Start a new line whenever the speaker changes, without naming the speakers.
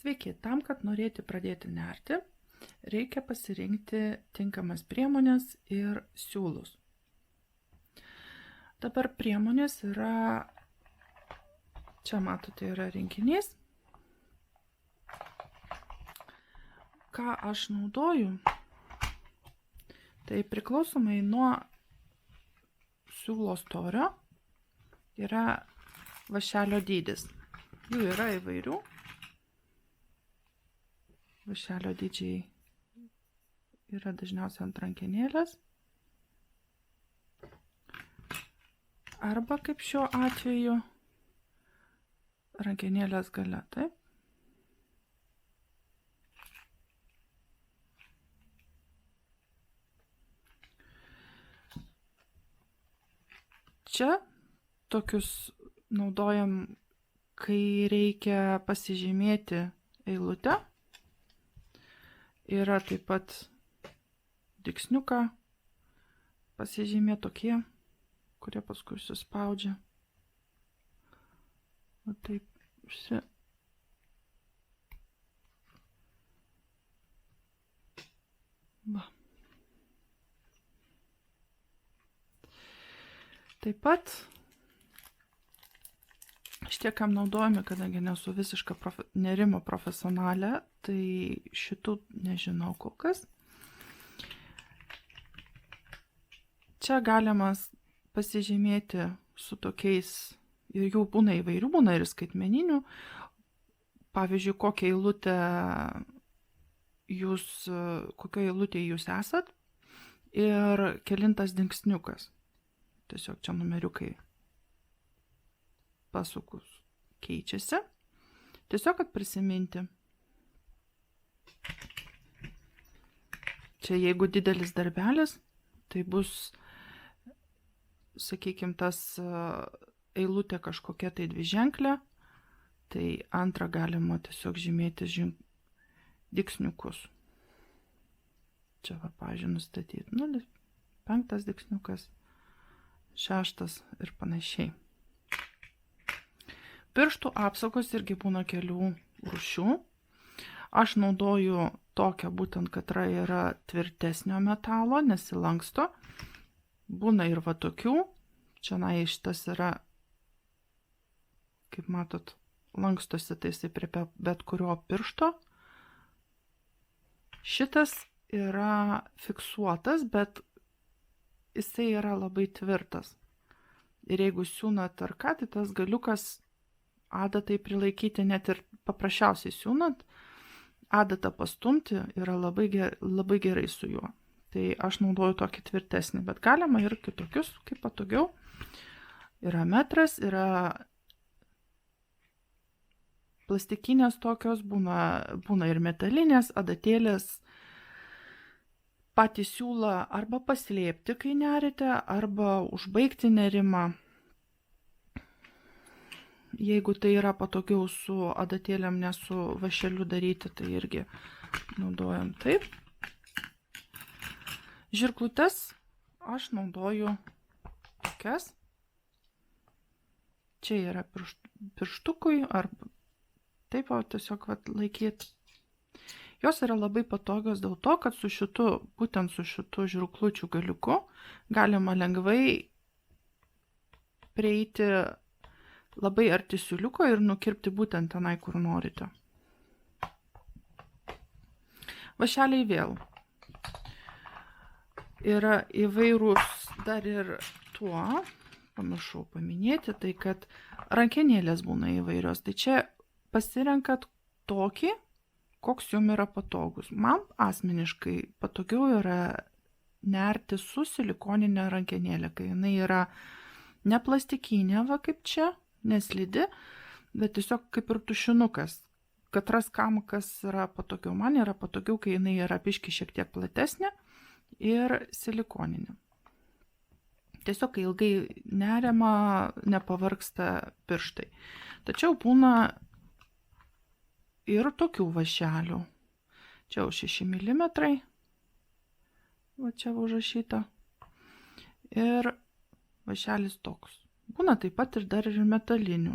Sveiki, tam, kad norėti pradėti nerti, reikia pasirinkti tinkamas priemonės ir siūlus. Dabar priemonės yra, čia matote, yra rinkinys. Ką aš naudoju, tai priklausomai nuo siūlo storio yra vašelio dydis. Jų yra įvairių. Vašelio dydžiai yra dažniausiai ant rankenėlės. Arba kaip šiuo atveju rankenėlės gale, taip. Čia tokius naudojam, kai reikia pasižymėti eilutę. Yra taip pat dygsniuką pasižymė tokie, kurie paskui suspaudžia. O taip visi. Va. Taip pat šitie, kam naudojami, kadangi nesu visiška nerimo profesionalė, tai šitų nežinau kol kas. Čia galima pasižymėti su tokiais, ir jų būna įvairių, būna ir skaitmeninių. Pavyzdžiui, kokioje eilutėje jūs esat ir kelintas dygsniukas. Tiesiog čia numeriukai pasukus keičiasi. Tiesiog, kad prisiminti. Čia jeigu didelis darbelis, tai bus, sakykime, tas eilutė kažkokia tai dviženklė, tai antrą galima tiesiog žymėti dygsniukus. Čia, pavyzdžiui, nustatyti 0, 5 dygsniukas, 6 ir panašiai. Pirštų apsaugos irgi būna kelių rūšių. Aš naudoju tokią būtent, kad yra tvirtesnio metalo, nesilanksto. Būna ir va tokių. Čia šitas yra, kaip matot, lankstosi tai prie bet kurio piršto. Šitas yra fiksuotas, bet jisai yra labai tvirtas. Ir jeigu siūnat ar ką, tai tas galiukas adatai prilaikyti, net ir paprasčiausiai siūnant, adatą pastumti yra labai gerai su juo. Tai aš naudoju tokį tvirtesnį, bet galima ir kitokius, kaip patogiau. Yra metras, yra plastikinės tokios, būna ir metalinės, adatėlės. Patį siūlą arba paslėpti, kai nerite, arba užbaigti nerimą. Jeigu tai yra patogiau su adatėlėm, ne su vašeliu daryti, tai irgi naudojam taip. Žirklutes aš naudoju tokias. Čia yra pirštukui, arba taip, tiesiog laikyti. Jos yra labai patogios dėl to, kad būtent su šitu žirklučių galiuku galima lengvai prieiti labai arti siūliuko ir nukirpti būtent tenai, kur norite. Vašeliai vėl yra įvairūs dar ir tuo, pamiršau paminėti, tai kad rankenėlės būna įvairios. Tai čia pasirenkat tokį, koks jums yra patogus. Man asmeniškai patogiau yra nerti su silikoninė rankenėlė, kai jinai yra ne plastikinė, va kaip čia, neslidi, bet tiesiog kaip ir tušinukas. Katras kam, kas yra patogiau. Man yra patogiau, kai jinai yra biški šiek tiek platesnė ir silikoninė. Tiesiog, kai ilgai neriama, nepavargsta pirštai. Tačiau būna ir tokių vašelių. Čia jau 6 mm. Va čia užrašyta. Ir vašelis toks. Būna taip pat ir dar ir metalinių.